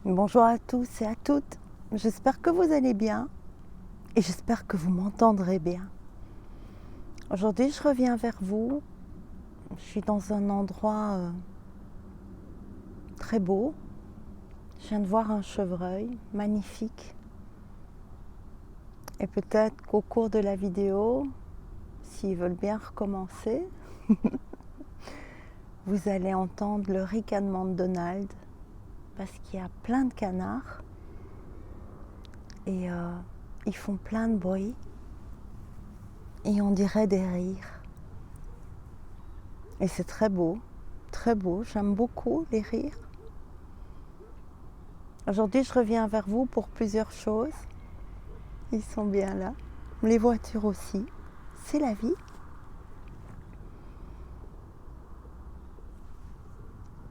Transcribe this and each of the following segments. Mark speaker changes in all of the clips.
Speaker 1: Bonjour à tous et à toutes, j'espère que vous allez bien et j'espère que vous m'entendrez bien. Aujourd'hui je reviens vers vous, je suis dans un endroit très beau, je viens de voir un chevreuil magnifique et peut-être qu'au cours de la vidéo, s'ils veulent bien recommencer, vous allez entendre le ricanement de Donald parce qu'il y a plein de canards et ils font plein de bruit et on dirait des rires. Et c'est très beau, j'aime beaucoup les rires. Aujourd'hui, je reviens vers vous pour plusieurs choses. Ils sont bien là. Les voitures aussi. C'est la vie.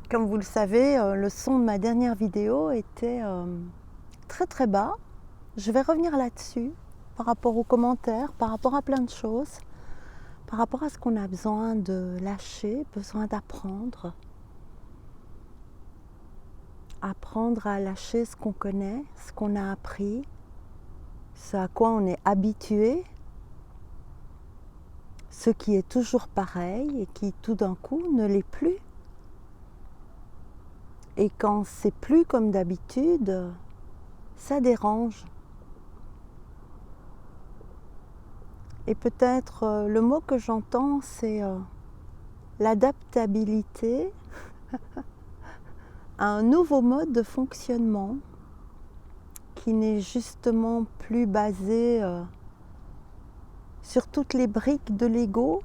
Speaker 1: Comme vous le savez, le son de ma dernière vidéo était très bas. Je vais revenir là-dessus par rapport aux commentaires, par rapport à plein de choses, par rapport à ce qu'on a besoin de lâcher, besoin d'apprendre. Apprendre à lâcher ce qu'on connaît, ce qu'on a appris, ce à quoi on est habitué, ce qui est toujours pareil et qui tout d'un coup ne l'est plus. Et quand c'est plus comme d'habitude, ça dérange. Et peut-être le mot que j'entends, c'est l'adaptabilité à un nouveau mode de fonctionnement qui n'est justement plus basé sur toutes les briques de Lego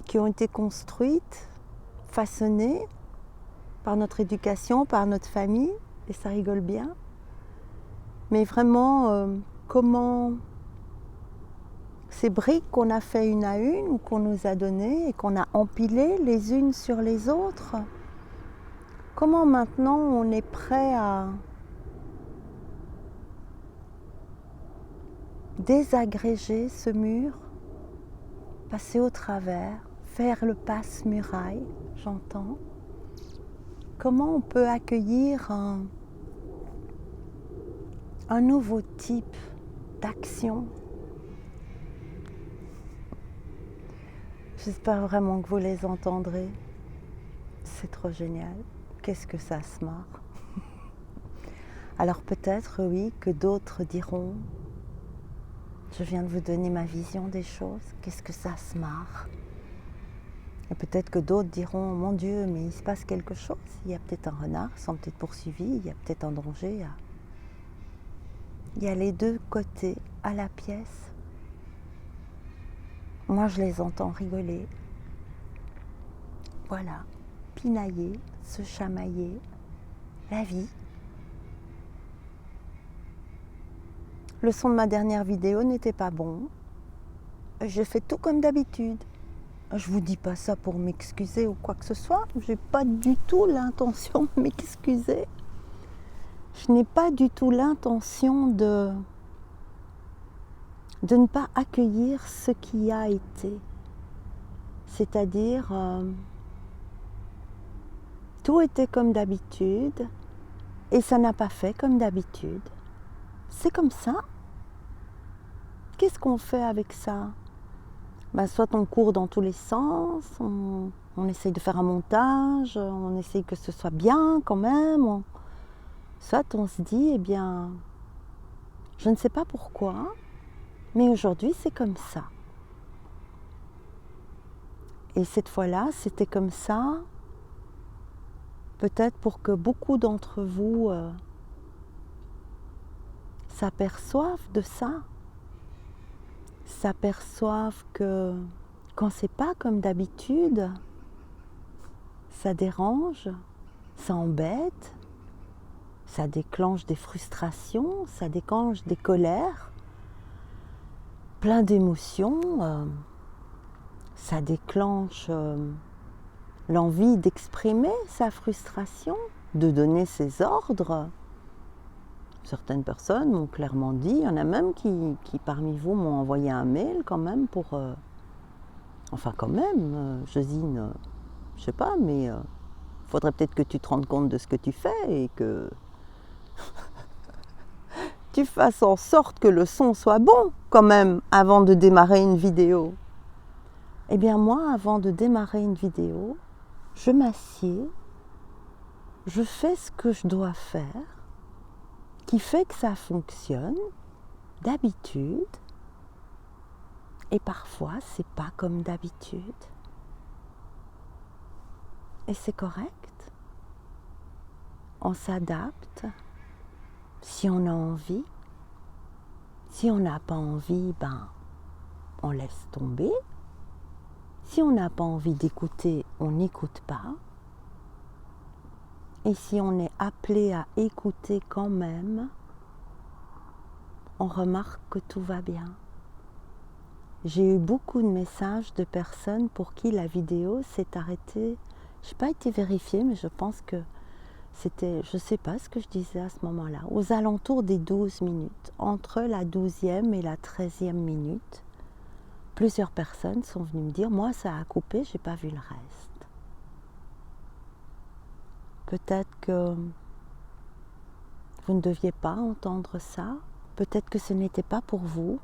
Speaker 1: qui ont été construites, façonnées par notre éducation, par notre famille, et ça rigole bien. Mais vraiment, comment ces briques qu'on a fait une à une ou qu'on nous a données et qu'on a empilées les unes sur les autres, comment maintenant on est prêt à désagréger ce mur, passer au travers, faire le passe-muraille, j'entends. Comment on peut accueillir un nouveau type d'action. J'espère vraiment que vous les entendrez. C'est trop génial. Qu'est-ce que ça se marre. Alors peut-être, oui, que d'autres diront, je viens de vous donner ma vision des choses, qu'est-ce que ça se marre. Et peut-être que d'autres diront, mon Dieu, mais il se passe quelque chose. Il y a peut-être un renard, ils sont peut-être poursuivis, il y a peut-être un danger. Il y a les deux côtés à la pièce. Moi, je les entends rigoler. Voilà, pinailler, se chamailler, la vie. Le son de ma dernière vidéo n'était pas bon. Je fais tout comme d'habitude. Je vous dis pas ça pour m'excuser ou quoi que ce soit. J'ai pas du tout l'intention de m'excuser. Je n'ai pas du tout l'intention de ne pas accueillir ce qui a été. C'est-à-dire, tout était comme d'habitude et ça n'a pas fait comme d'habitude. C'est comme ça. Qu'est-ce qu'on fait avec ça ? Soit on court dans tous les sens, on essaye de faire un montage, on essaye que ce soit bien quand même. Soit on se dit, eh bien, je ne sais pas pourquoi, mais aujourd'hui c'est comme ça. Et cette fois-là, c'était comme ça, peut-être pour que beaucoup d'entre vous s'aperçoivent de ça, s'aperçoivent que quand c'est pas comme d'habitude, ça dérange, ça embête, ça déclenche des frustrations, ça déclenche des colères, plein d'émotions, ça déclenche l'envie d'exprimer sa frustration, de donner ses ordres. Certaines personnes m'ont clairement dit, il y en a même qui parmi vous m'ont envoyé un mail quand même pour... Josine, je sais pas, mais faudrait peut-être que tu te rendes compte de ce que tu fais et que tu fasses en sorte que le son soit bon quand même avant de démarrer une vidéo. Eh bien moi, avant de démarrer une vidéo, je m'assieds, je fais ce que je dois faire, qui fait que ça fonctionne d'habitude, et parfois c'est pas comme d'habitude. Et c'est correct. On s'adapte si on a envie. Si on n'a pas envie, on laisse tomber. Si on n'a pas envie d'écouter, on n'écoute pas. Et si on est appelé à écouter quand même, on remarque que tout va bien. J'ai eu beaucoup de messages de personnes pour qui la vidéo s'est arrêtée. Je n'ai pas été vérifiée, mais je pense que c'était, je ne sais pas ce que je disais à ce moment-là, aux alentours des 12 minutes. Entre la 12e et la 13e minute, plusieurs personnes sont venues me dire « Moi, ça a coupé, je n'ai pas vu le reste. » Peut-être que vous ne deviez pas entendre ça. Peut-être que ce n'était pas pour vous.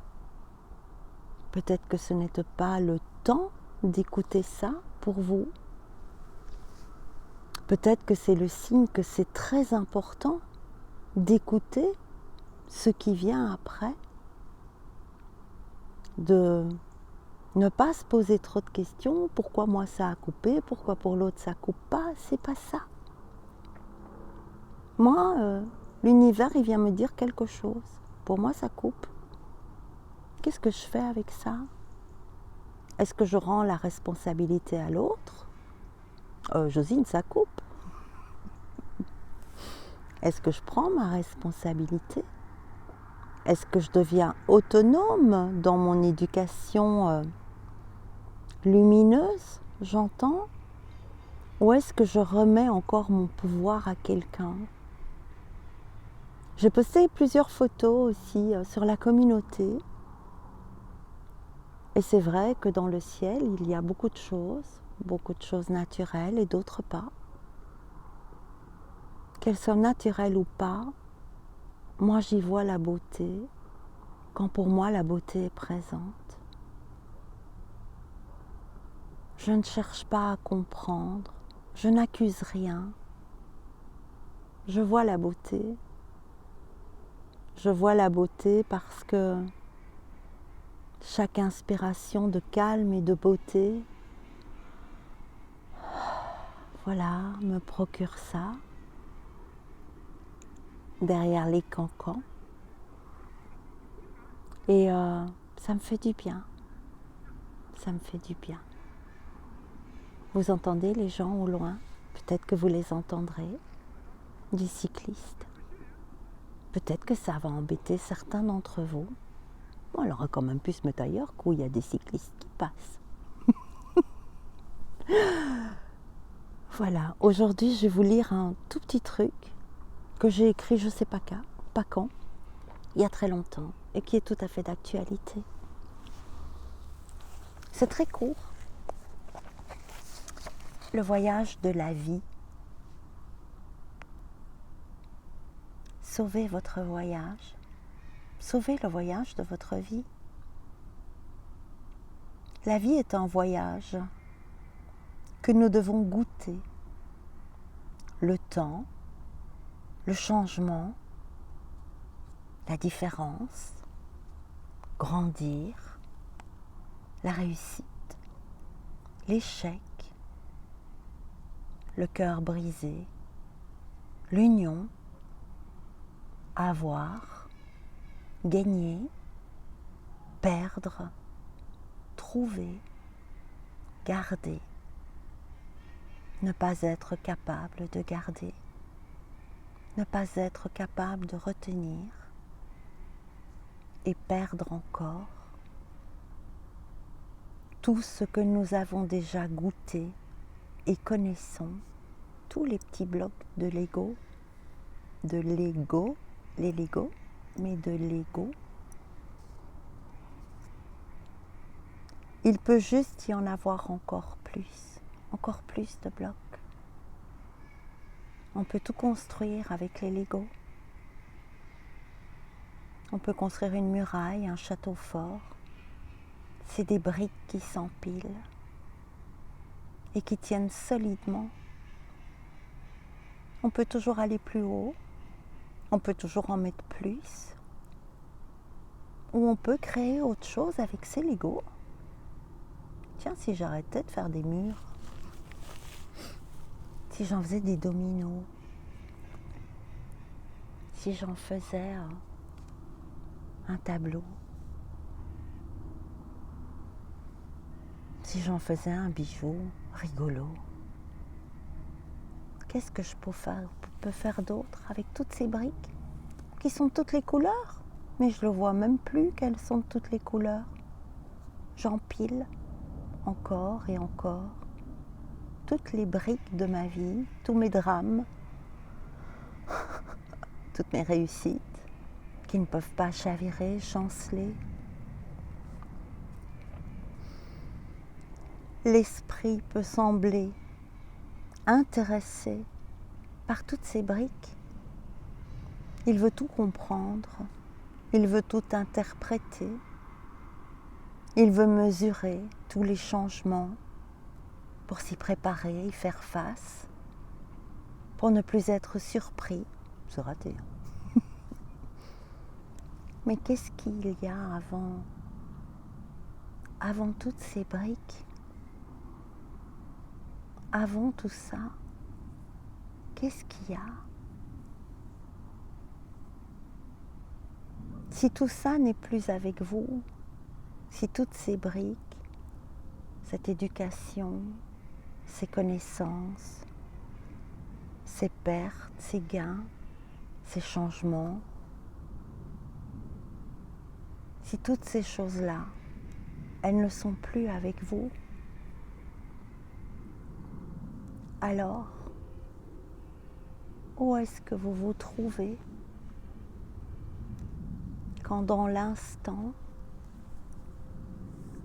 Speaker 1: Peut-être que ce n'était pas le temps d'écouter ça pour vous. Peut-être que c'est le signe que c'est très important d'écouter ce qui vient après, de ne pas se poser trop de questions. Pourquoi moi ça a coupé? Pourquoi pour l'autre ça coupe pas? C'est pas ça. Moi, l'univers, il vient me dire quelque chose. Pour moi, ça coupe. Qu'est-ce que je fais avec ça? Est-ce que je rends la responsabilité à l'autre? Josine, ça coupe. Est-ce que je prends ma responsabilité? Est-ce que je deviens autonome dans mon éducation lumineuse, j'entends? Ou est-ce que je remets encore mon pouvoir à quelqu'un? J'ai posté plusieurs photos aussi sur la communauté. Et c'est vrai que dans le ciel, il y a beaucoup de choses naturelles et d'autres pas. Qu'elles soient naturelles ou pas, moi j'y vois la beauté, quand pour moi la beauté est présente. Je ne cherche pas à comprendre, je n'accuse rien. Je vois la beauté. Je vois la beauté parce que chaque inspiration de calme et de beauté, voilà, me procure ça. Derrière les cancans. Et ça me fait du bien. Ça me fait du bien. Vous entendez les gens au loin? Peut-être que vous les entendrez. Des cyclistes. Peut-être que ça va embêter certains d'entre vous. Bon, elle aurait quand même pu se mettre ailleurs où il y a des cyclistes qui passent. Voilà, aujourd'hui je vais vous lire un tout petit truc que j'ai écrit je ne sais pas quand, il y a très longtemps et qui est tout à fait d'actualité. C'est très court. Le voyage de la vie. Sauvez votre voyage. Sauvez le voyage de votre vie. La vie est un voyage que nous devons goûter. Le temps, le changement, la différence, grandir, la réussite, l'échec, le cœur brisé, l'union, avoir, gagner, perdre, trouver, garder, ne pas être capable de garder, ne pas être capable de retenir et perdre encore tout ce que nous avons déjà goûté et connaissons, tous les petits blocs de Lego, les Lego, mais de Lego. Il peut juste y en avoir encore plus de blocs. On peut tout construire avec les Legos. On peut construire une muraille, un château fort. C'est des briques qui s'empilent et qui tiennent solidement. On peut toujours aller plus haut, on peut toujours en mettre plus, ou on peut créer autre chose avec ces Legos. Tiens, si j'arrêtais de faire des murs, si j'en faisais des dominos, si j'en faisais un tableau, si j'en faisais un bijou rigolo, qu'est-ce que je peux faire d'autre avec toutes ces briques qui sont toutes les couleurs? Mais je ne le vois même plus qu'elles sont toutes les couleurs. J'empile encore et encore toutes les briques de ma vie, tous mes drames, toutes mes réussites qui ne peuvent pas chavirer, chanceler. L'esprit peut sembler intéressé par toutes ces briques. Il veut tout comprendre, il veut tout interpréter, il veut mesurer tous les changements pour s'y préparer, y faire face, pour ne plus être surpris. C'est raté. Mais qu'est-ce qu'il y a avant toutes ces briques? Avant tout ça, qu'est-ce qu'il y a? Si tout ça n'est plus avec vous, si toutes ces briques, cette éducation, ces connaissances, ces pertes, ces gains, ces changements, si toutes ces choses-là, elles ne sont plus avec vous, alors, où est-ce que vous vous trouvez quand dans l'instant,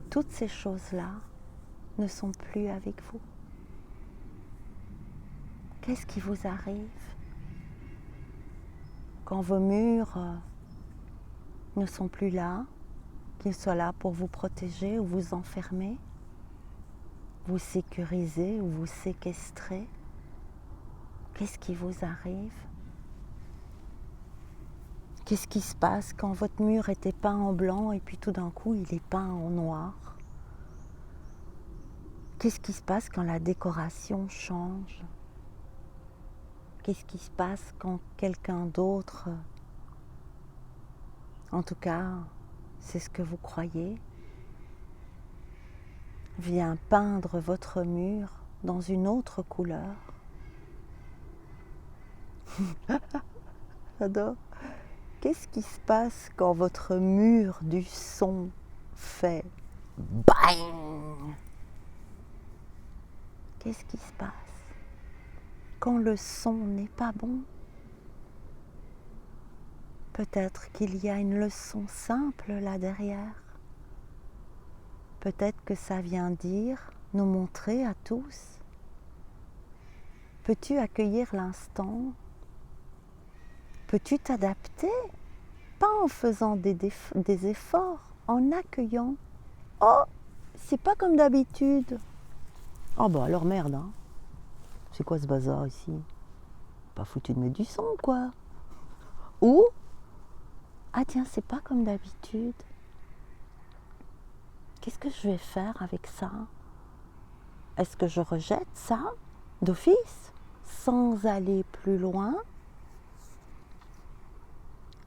Speaker 1: toutes ces choses-là ne sont plus avec vous? Qu'est-ce qui vous arrive quand vos murs ne sont plus là, qu'ils soient là pour vous protéger ou vous enfermer, vous sécuriser ou vous séquestrer? Qu'est-ce qui vous arrive? Qu'est-ce qui se passe quand votre mur était peint en blanc et puis tout d'un coup il est peint en noir? Qu'est-ce qui se passe quand la décoration change? Qu'est-ce qui se passe quand quelqu'un d'autre, en tout cas c'est ce que vous croyez, vient peindre votre mur dans une autre couleur? J'adore. Qu'est-ce qui se passe quand votre mur du son fait bang? Qu'est-ce qui se passe quand le son n'est pas bon? Peut-être qu'il y a une leçon simple là derrière. Peut-être que ça vient dire, nous montrer à tous. Peux-tu accueillir l'instant? Peux-tu t'adapter? Pas en faisant des efforts, en accueillant. Oh, c'est pas comme d'habitude. Oh bah alors merde, hein. C'est quoi ce bazar ici? Pas foutu de mettre du son, quoi. Ou, ah tiens, c'est pas comme d'habitude. Qu'est-ce que je vais faire avec ça? Est-ce que je rejette ça d'office, sans aller plus loin,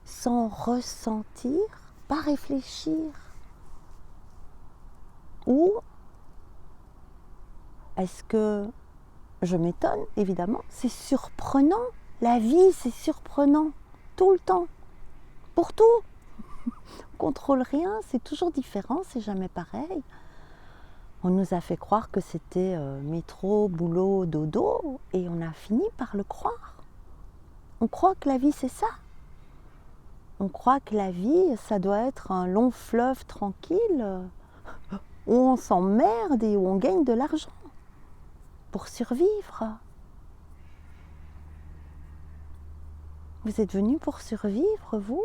Speaker 1: sans ressentir, pas réfléchir? Ou est-ce que je m'étonne, évidemment, c'est surprenant. La vie, c'est surprenant, tout le temps, pour tout. On contrôle rien, c'est toujours différent, c'est jamais pareil. On nous a fait croire que c'était métro, boulot, dodo, et on a fini par le croire. On croit que la vie, c'est ça. On croit que la vie, ça doit être un long fleuve tranquille, où on s'emmerde et où on gagne de l'argent pour survivre. Vous êtes venu pour survivre, vous?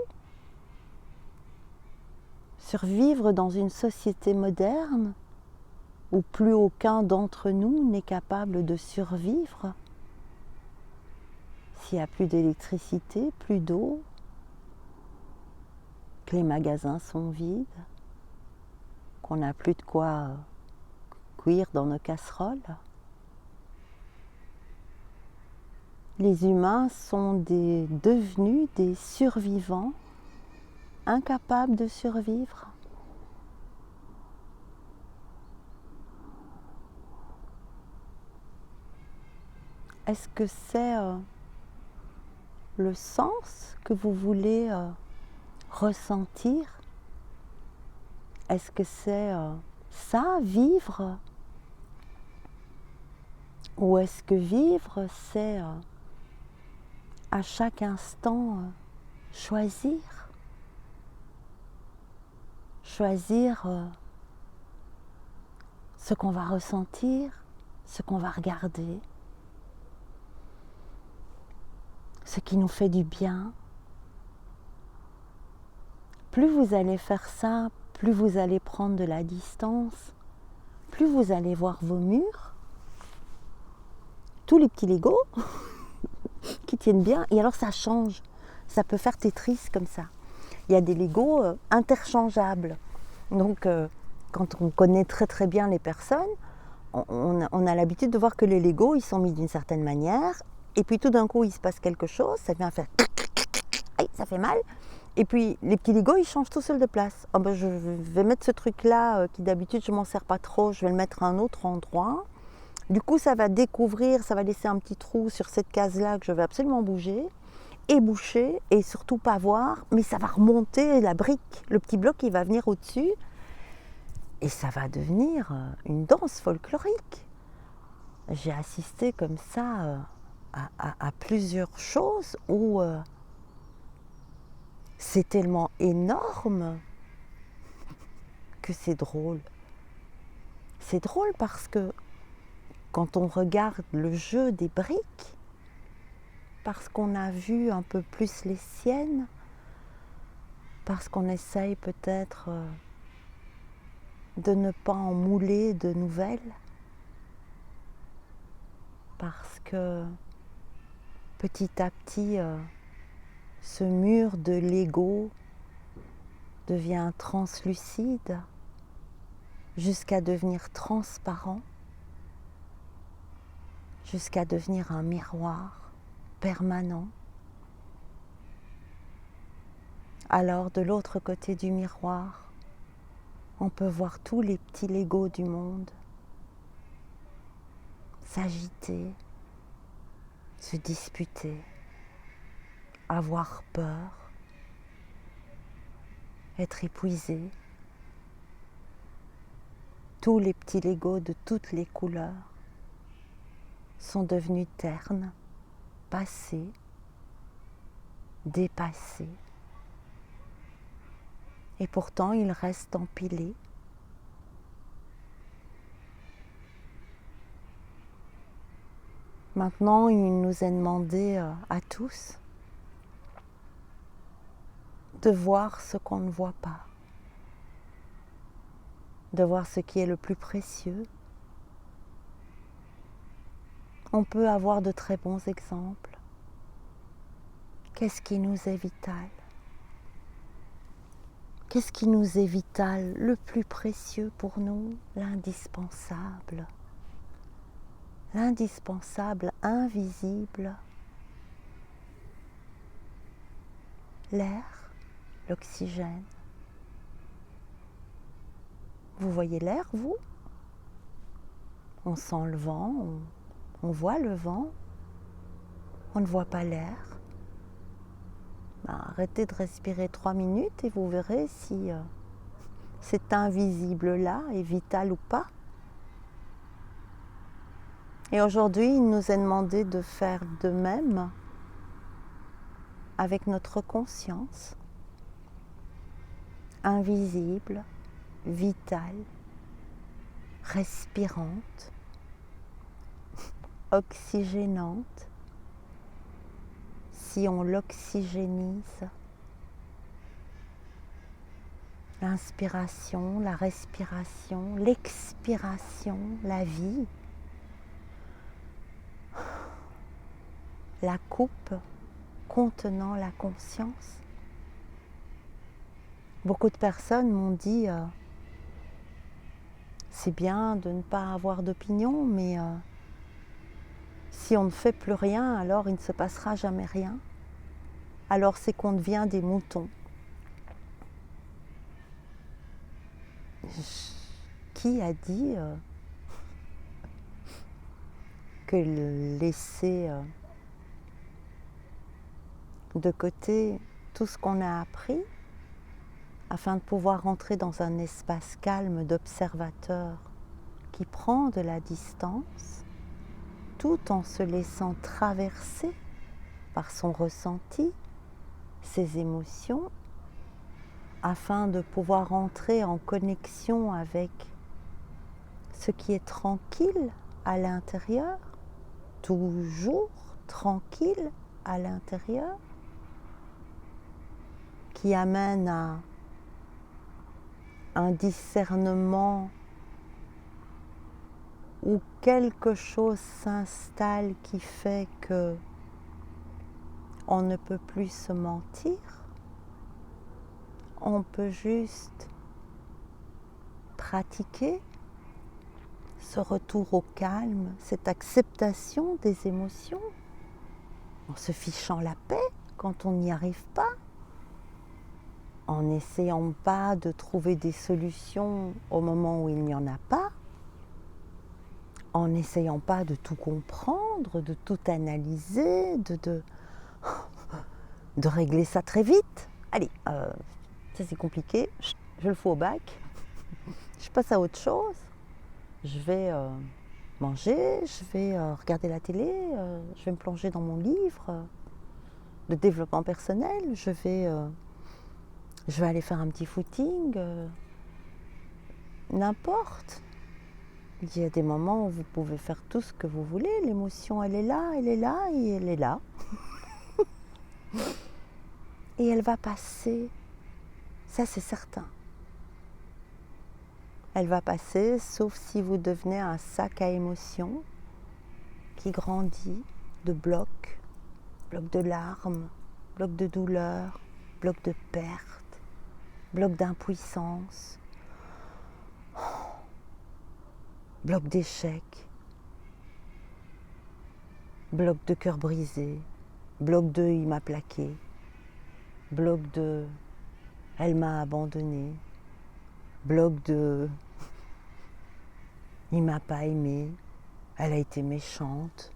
Speaker 1: Survivre dans une société moderne où plus aucun d'entre nous n'est capable de survivre. S'il n'y a plus d'électricité, plus d'eau, que les magasins sont vides, qu'on n'a plus de quoi cuire dans nos casseroles. Les humains sont devenus des survivants incapables de survivre. Est-ce que c'est le sens que vous voulez ressentir? Est-ce que c'est ça, vivre? Ou est-ce que vivre, c'est à chaque instant choisir? Choisir ce qu'on va ressentir, ce qu'on va regarder, ce qui nous fait du bien. Plus vous allez faire ça, plus vous allez prendre de la distance, plus vous allez voir vos murs, tous les petits Legos qui tiennent bien, et alors ça change. Ça peut faire Tetris comme ça. Il y a des Legos interchangeables. Donc quand on connaît très très bien les personnes, on a l'habitude de voir que les Legos, ils sont mis d'une certaine manière, et puis tout d'un coup il se passe quelque chose, ça vient faire aïe, ça fait mal, et puis les petits Legos ils changent tout seuls de place. Oh ben, je vais mettre ce truc là qui d'habitude je m'en sers pas trop, je vais le mettre à un autre endroit. Du coup ça va découvrir, ça va laisser un petit trou sur cette case là que je vais absolument bouger et boucher et surtout pas voir, mais ça va remonter la brique, le petit bloc il va venir au-dessus et ça va devenir une danse folklorique. J'ai assisté comme ça à plusieurs choses où c'est tellement énorme que c'est drôle. C'est drôle parce que quand on regarde le jeu des briques, parce qu'on a vu un peu plus les siennes, parce qu'on essaye peut-être de ne pas en mouler de nouvelles, parce que petit à petit, ce mur de Lego devient translucide jusqu'à devenir transparent, jusqu'à devenir un miroir permanent. Alors de l'autre côté du miroir, on peut voir tous les petits Legos du monde s'agiter, se disputer, avoir peur, être épuisé. Tous les petits Legos de toutes les couleurs sont devenus ternes, passés, dépassés. Et pourtant, ils restent empilés. Maintenant, il nous est demandé à tous de voir ce qu'on ne voit pas, de voir ce qui est le plus précieux. On peut avoir de très bons exemples. Qu'est-ce qui nous est vital? Qu'est-ce qui nous est vital, le plus précieux pour nous, l'indispensable? L'indispensable, invisible. L'air, l'oxygène. Vous voyez l'air, vous? On sent le vent, on voit le vent, on ne voit pas l'air. Arrêtez de respirer 3 minutes et vous verrez si cet invisible-là est vital ou pas. Et aujourd'hui, il nous est demandé de faire de même avec notre conscience, invisible, vitale, respirante, oxygénante, si on l'oxygénise. L'inspiration, la respiration, l'expiration, la vie. La coupe contenant la conscience. Beaucoup de personnes m'ont dit c'est bien de ne pas avoir d'opinion, mais si on ne fait plus rien, alors il ne se passera jamais rien. Alors c'est qu'on devient des moutons. Qui a dit que laisser de côté tout ce qu'on a appris afin de pouvoir entrer dans un espace calme d'observateur qui prend de la distance tout en se laissant traverser par son ressenti, ses émotions, afin de pouvoir entrer en connexion avec ce qui est tranquille à l'intérieur, toujours tranquille à l'intérieur, qui amène à un discernement où quelque chose s'installe qui fait que on ne peut plus se mentir, on peut juste pratiquer ce retour au calme, cette acceptation des émotions, en se fichant la paix quand on n'y arrive pas, en n'essayant pas de trouver des solutions au moment où il n'y en a pas, en n'essayant pas de tout comprendre, de tout analyser, de régler ça très vite. Allez, ça c'est compliqué, je le fous au bac, je passe à autre chose, je vais manger, je vais regarder la télé, je vais me plonger dans mon livre de développement personnel, je vais aller faire un petit footing, n'importe. Il y a des moments où vous pouvez faire tout ce que vous voulez, l'émotion elle est là et elle est là. Et elle va passer, ça c'est certain. Elle va passer, sauf si vous devenez un sac à émotions qui grandit de blocs de larmes, blocs de douleur, blocs de perte, blocs d'impuissance, blocs d'échec, blocs de cœur brisé, blocs de il m'a plaqué, bloc de elle m'a abandonné, bloc de il m'a pas aimé, elle a été méchante,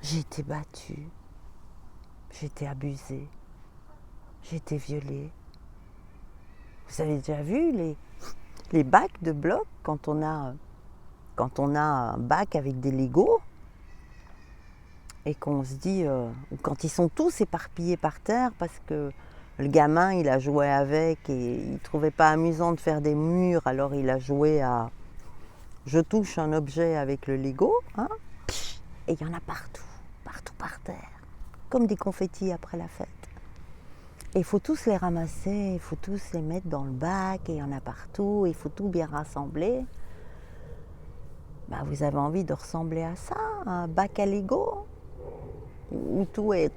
Speaker 1: j'ai été battue, j'ai été abusée, j'ai été violée. Vous avez déjà vu les bacs de blocs quand on a un bac avec des Legos et qu'on se dit, quand ils sont tous éparpillés par terre parce que le gamin il a joué avec et il ne trouvait pas amusant de faire des murs, alors il a joué à je touche un objet avec le Lego, hein, et il y en a partout par terre, comme des confettis après la fête. Et il faut tous les ramasser, il faut tous les mettre dans le bac, et il y en a partout, il faut tout bien rassembler. Bah, vous avez envie de ressembler à ça, un bac à Lego, où tout est...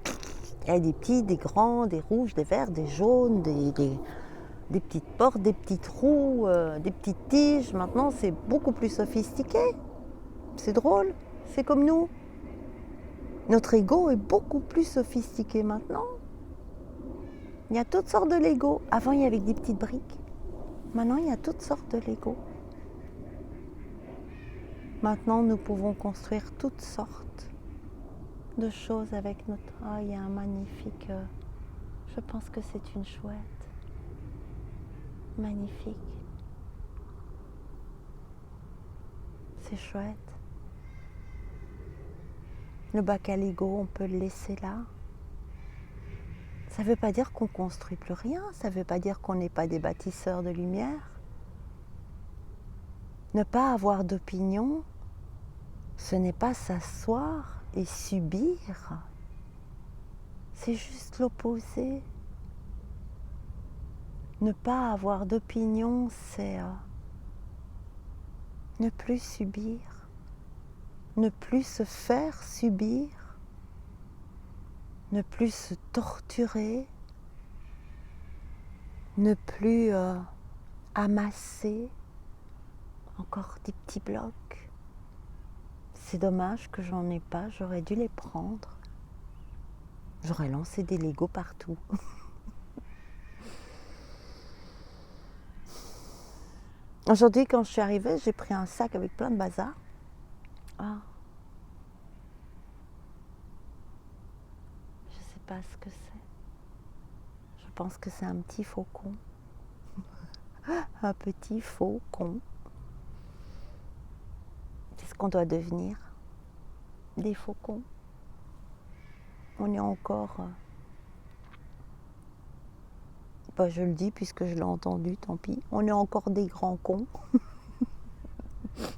Speaker 1: Il y a des petits, des grands, des rouges, des verts, des jaunes, des petites portes, des petits trous, des petites tiges. Maintenant, c'est beaucoup plus sophistiqué. C'est drôle, c'est comme nous. Notre ego est beaucoup plus sophistiqué maintenant. Il y a toutes sortes de Lego. Avant, il y avait des petites briques. Maintenant, il y a toutes sortes de Lego. Maintenant, nous pouvons construire toutes sortes de choses avec notre... Ah, il y a un magnifique... je pense que c'est une chouette. Magnifique. C'est chouette. Le bac à Lego, on peut le laisser là. Ça ne veut pas dire qu'on ne construit plus rien. Ça ne veut pas dire qu'on n'est pas des bâtisseurs de lumière. Ne pas avoir d'opinion, ce n'est pas s'asseoir et subir. c'est juste l'opposé. Ne pas avoir d'opinion, c'est ne plus subir, ne plus se faire subir, ne plus se torturer, ne plus amasser encore des petits blocs. C'est dommage que j'en ai pas, j'aurais dû les prendre. J'aurais lancé des Legos partout. Aujourd'hui, quand je suis arrivée, j'ai pris un sac avec plein de bazar. Ah. Je ne sais pas ce que c'est. Je pense que c'est un petit faucon. Un petit faucon. C'est ce qu'on doit devenir. Des faucons. On est encore... je le dis puisque je l'ai entendu, tant pis. On est encore des grands cons.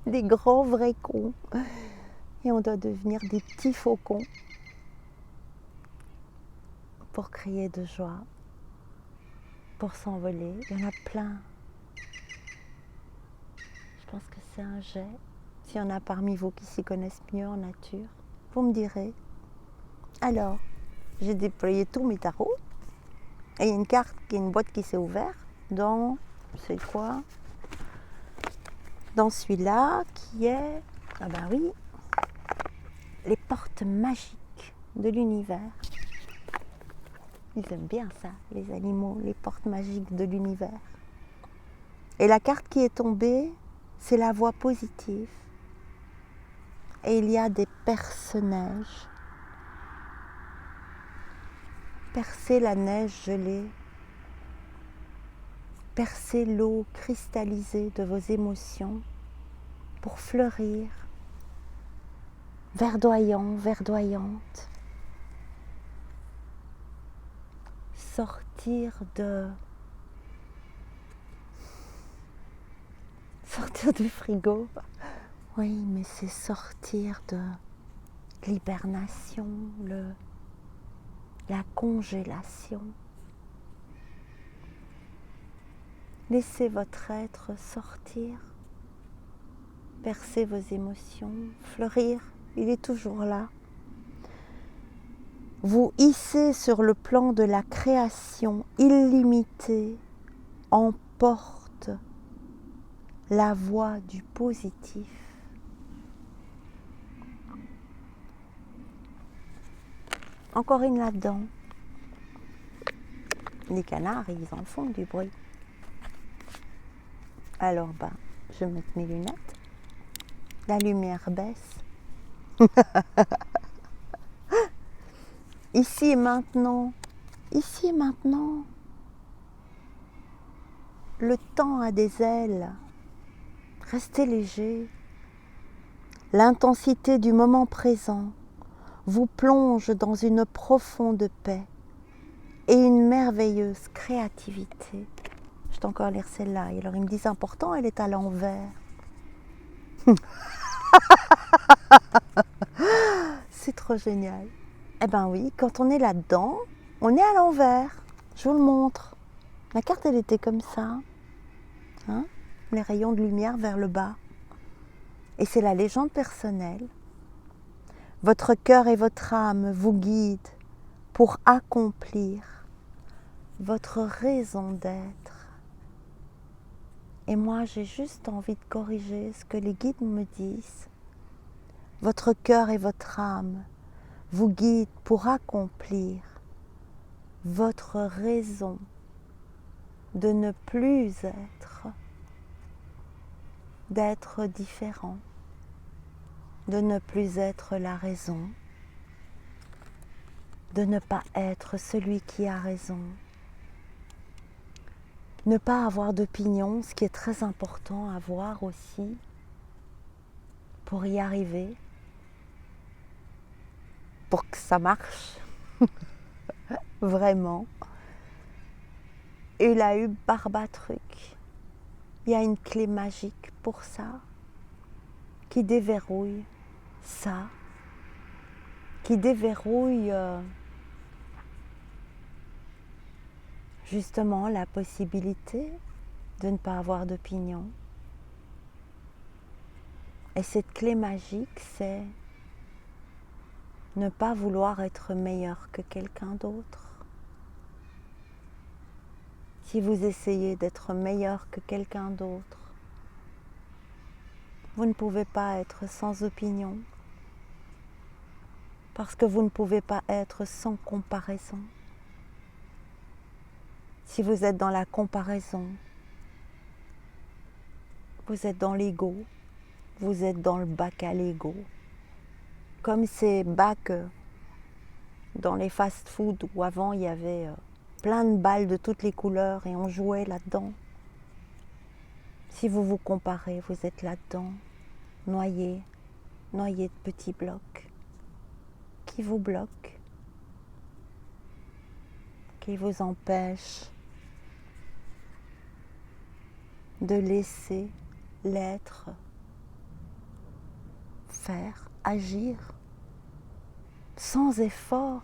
Speaker 1: Des grands vrais cons. Et on doit devenir des petits faucons pour crier de joie, pour s'envoler. Il y en a plein. Je pense que c'est un jet. S'il y en a parmi vous qui s'y connaissent mieux en nature, vous me direz. Alors, j'ai déployé tous mes tarots. Et il y a une carte, une boîte qui s'est ouverte dans, c'est quoi ? Dans celui-là qui est, ah ben oui, les portes magiques de l'univers. Ils aiment bien ça, les animaux, les portes magiques de l'univers. Et la carte qui est tombée, c'est la voie positive. Et il y a des perce-neiges. Percer la neige gelée. Percer l'eau cristallisée de vos émotions pour fleurir, verdoyant, verdoyante. Sortir du frigo. Oui, mais c'est sortir de l'hibernation, la congélation. Laissez votre être sortir, percer vos émotions, fleurir, il est toujours là. Vous hissez sur le plan de la création illimitée, emporte la voie du positif. Encore une là-dedans. Les canards, ils en font du bruit. Alors, je vais mettre mes lunettes. La lumière baisse. Ici et maintenant. Ici et maintenant. Le temps a des ailes. Restez léger. L'intensité du moment présent vous plonge dans une profonde paix et une merveilleuse créativité. Je vais encore lire celle-là. Et alors ils me disent important, elle est à l'envers. C'est trop génial. Eh ben oui, quand on est là-dedans, on est à l'envers. Je vous le montre. La carte, elle était comme ça. Hein, les rayons de lumière vers le bas. Et c'est la légende personnelle. Votre cœur et votre âme vous guident pour accomplir votre raison d'être. Et moi, j'ai juste envie de corriger ce que les guides me disent. Votre cœur et votre âme vous guident pour accomplir votre raison de ne plus être, d'être différent, de ne plus être la raison, de ne pas être celui qui a raison, ne pas avoir d'opinion, ce qui est très important à voir aussi pour y arriver, pour que ça marche vraiment. Et là, Barbatruc, il y a une clé magique pour ça, qui déverrouille ça, qui déverrouille justement la possibilité de ne pas avoir d'opinion. Et cette clé magique, c'est ne pas vouloir être meilleur que quelqu'un d'autre. Si vous essayez d'être meilleur que quelqu'un d'autre, vous ne pouvez pas être sans opinion, parce que vous ne pouvez pas être sans comparaison. Si vous êtes dans la comparaison, vous êtes dans l'ego, vous êtes dans le bac à l'ego. Comme ces bacs dans les fast-foods où avant il y avait plein de balles de toutes les couleurs et on jouait là-dedans. Si vous vous comparez, vous êtes là-dedans, noyé de petits blocs qui vous bloquent, qui vous empêchent de laisser l'être faire, agir sans effort.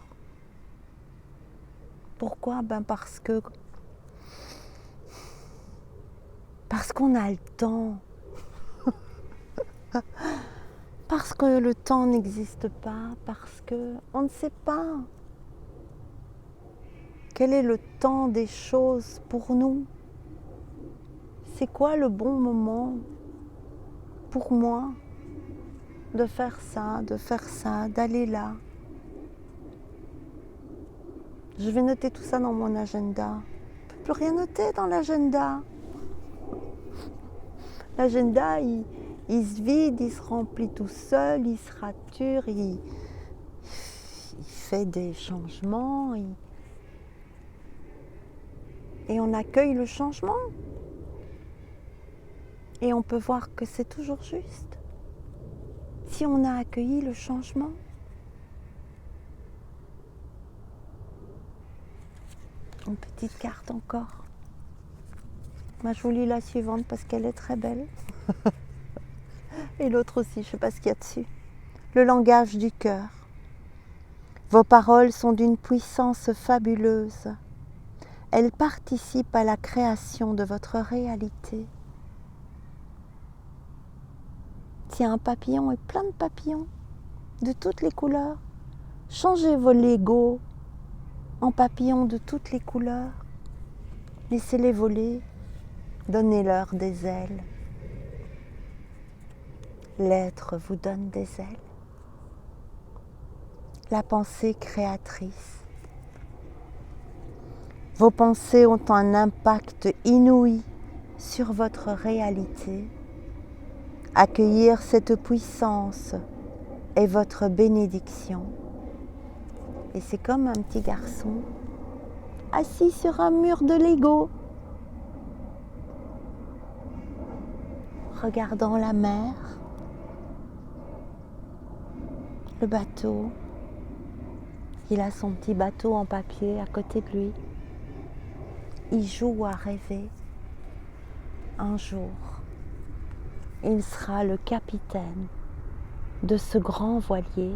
Speaker 1: Pourquoi ? Parce qu'on a le temps. Parce que le temps n'existe pas, parce qu'on ne sait pas quel est le temps des choses pour nous. C'est quoi le bon moment pour moi de faire ça, d'aller là. Je vais noter tout ça dans mon agenda. Je ne peux plus rien noter dans l'agenda. L'agenda, il se vide, il se remplit tout seul, il se rature, il fait des changements. Et on accueille le changement. Et on peut voir que c'est toujours juste. Si on a accueilli le changement. Une petite carte encore. Moi, je vous lis la suivante parce qu'elle est très belle. Et l'autre aussi, je ne sais pas ce qu'il y a dessus. Le langage du cœur. Vos paroles sont d'une puissance fabuleuse. Elles participent à la création de votre réalité. S'il y a un papillon et plein de papillons, de toutes les couleurs, changez vos Legos en papillons de toutes les couleurs. Laissez-les voler, donnez-leur des ailes. L'être vous donne des ailes. La pensée créatrice. Vos pensées ont un impact inouï sur votre réalité. Accueillir cette puissance est votre bénédiction. Et c'est comme un petit garçon assis sur un mur de Lego, regardant la mer, le bateau. Il a son petit bateau en papier à côté de lui. Il joue à rêver. Un jour, il sera le capitaine de ce grand voilier.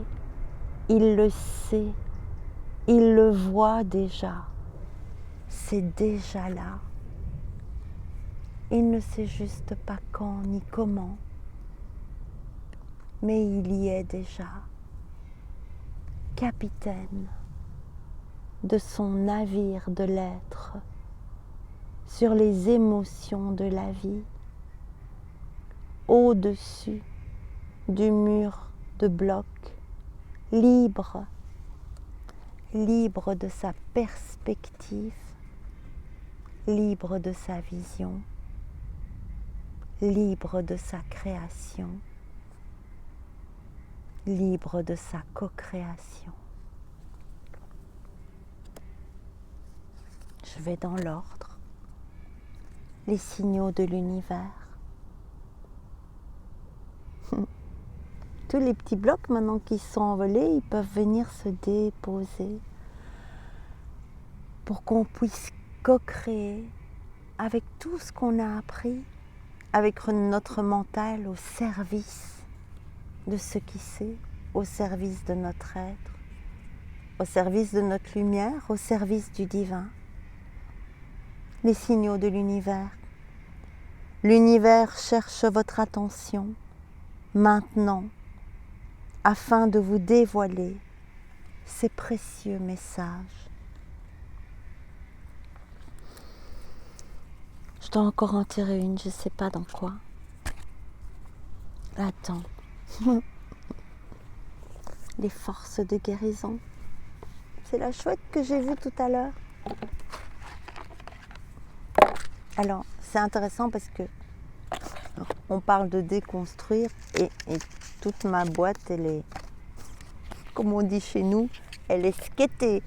Speaker 1: Il le sait, il le voit déjà. C'est déjà là. Il ne sait juste pas quand ni comment, mais il y est déjà. Capitaine de son navire de l'être sur les émotions de la vie, au-dessus du mur de blocs, libre de sa perspective, libre de sa vision, libre de sa création, libre de sa co-création. Je vais dans l'ordre, les signaux de l'univers. Tous les petits blocs maintenant qui sont envolés, ils peuvent venir se déposer pour qu'on puisse co-créer avec tout ce qu'on a appris, avec notre mental au service de ce qui c'est, au service de notre être, au service de notre lumière, au service du divin. les signaux de l'univers. L'univers cherche votre attention maintenant afin de vous dévoiler ces précieux messages. Je dois encore en tirer une, je ne sais pas dans quoi. Attends. Les forces de guérison. C'est la chouette que j'ai vue tout à l'heure. Alors, c'est intéressant parce que on parle de déconstruire et toute ma boîte, elle est, comme on dit chez nous, elle est skatée.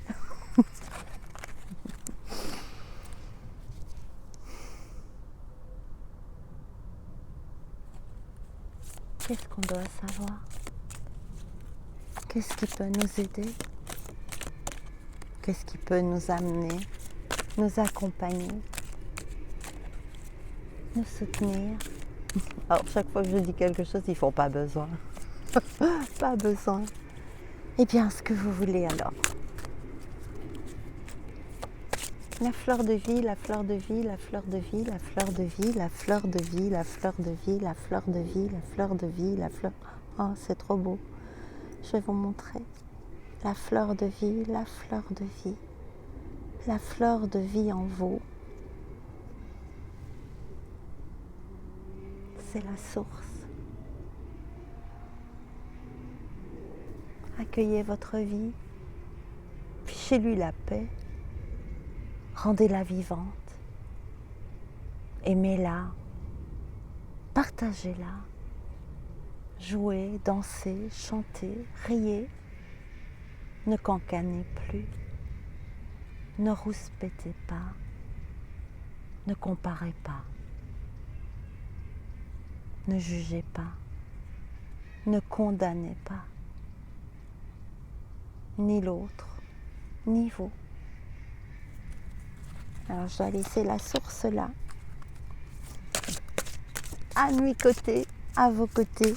Speaker 1: Qu'est-ce qu'on doit savoir? Qu'est-ce qui peut nous aider? Qu'est-ce qui peut nous amener, nous accompagner, nous soutenir? Alors, chaque fois que je dis quelque chose, ils ne font pas besoin. Pas besoin. Eh bien, ce que vous voulez alors. La fleur de vie, la fleur de vie, la fleur de vie, la fleur de vie, la fleur de vie, la fleur de vie, la fleur de vie, la fleur de vie, la fleur... Oh, c'est trop beau. Je vais vous montrer. La fleur de vie, la fleur de vie. La fleur de vie en vous. C'est la source. Accueillez votre vie. Fichez-lui la paix. Rendez-la vivante. Aimez-la. Partagez-la. Jouez, dansez, chantez, riez. Ne cancanez plus. Ne rouspétez pas. Ne comparez pas. Ne jugez pas. Ne condamnez pas. Ni l'autre, ni vous. Alors je dois laisser la source là. À mes côtés, à vos côtés.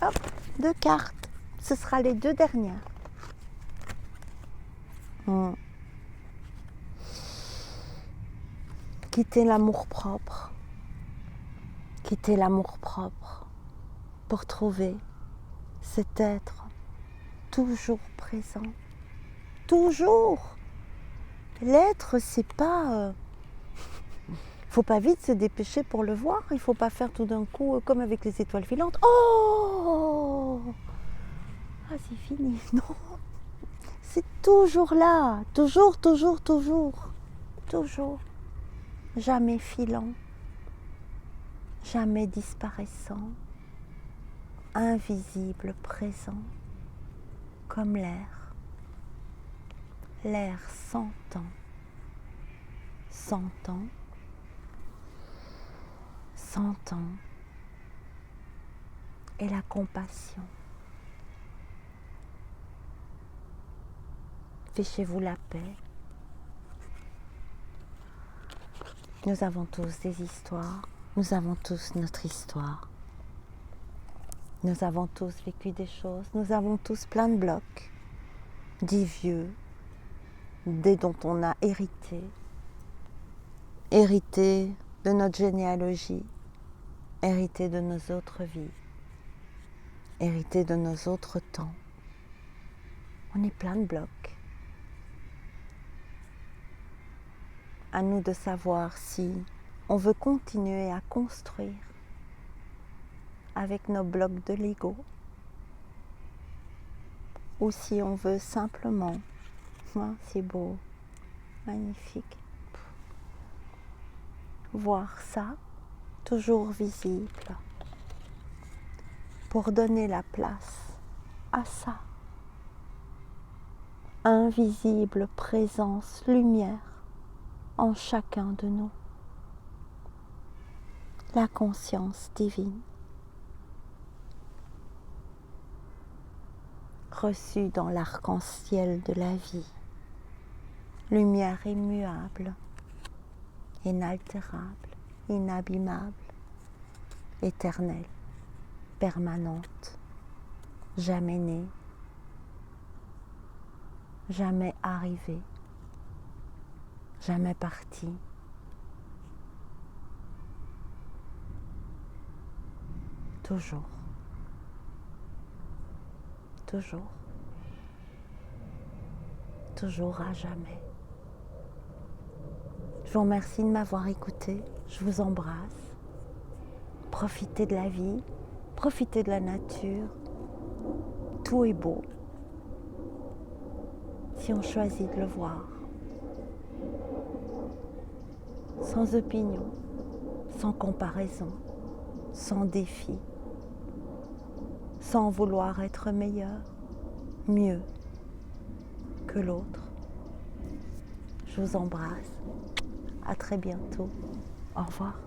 Speaker 1: Hop, 2 cartes. Ce sera les 2 dernières. Quittez l'amour-propre. Quittez l'amour-propre pour trouver cet être toujours présent. Toujours. L'être, c'est pas... faut pas vite se dépêcher pour le voir. Il faut pas faire tout d'un coup comme avec les étoiles filantes. Oh! Ah, c'est fini. Non. C'est toujours là. Toujours, toujours, toujours. Toujours. Jamais filant. Jamais disparaissant. Invisible, présent. Comme l'air. L'air s'entend. S'entend. S'entend. Et la compassion. Fichez-vous la paix. Nous avons tous des histoires. Nous avons tous notre histoire. Nous avons tous vécu des choses. Nous avons tous plein de blocs. Des vieux. Des dont on a hérité. Hérité de notre généalogie. Hérité de nos autres vies. Hérité de nos autres temps. On est plein de blocs. À nous de savoir si on veut continuer à construire avec nos blocs de Lego ou si on veut simplement, c'est beau, magnifique, voir ça toujours visible pour donner la place à ça. Invisible présence, lumière en chacun de nous. La conscience divine. Reçue dans l'arc-en-ciel de la vie. Lumière immuable, inaltérable, inabîmable, éternelle, permanente, jamais née, jamais arrivée, jamais partie, toujours, toujours, toujours à jamais. Je vous remercie de m'avoir écouté, je vous embrasse. Profitez de la vie, profitez de la nature, tout est beau si on choisit de le voir. Sans opinion, sans comparaison, sans défi, sans vouloir être meilleur, mieux que l'autre. Je vous embrasse. À très bientôt. Au revoir.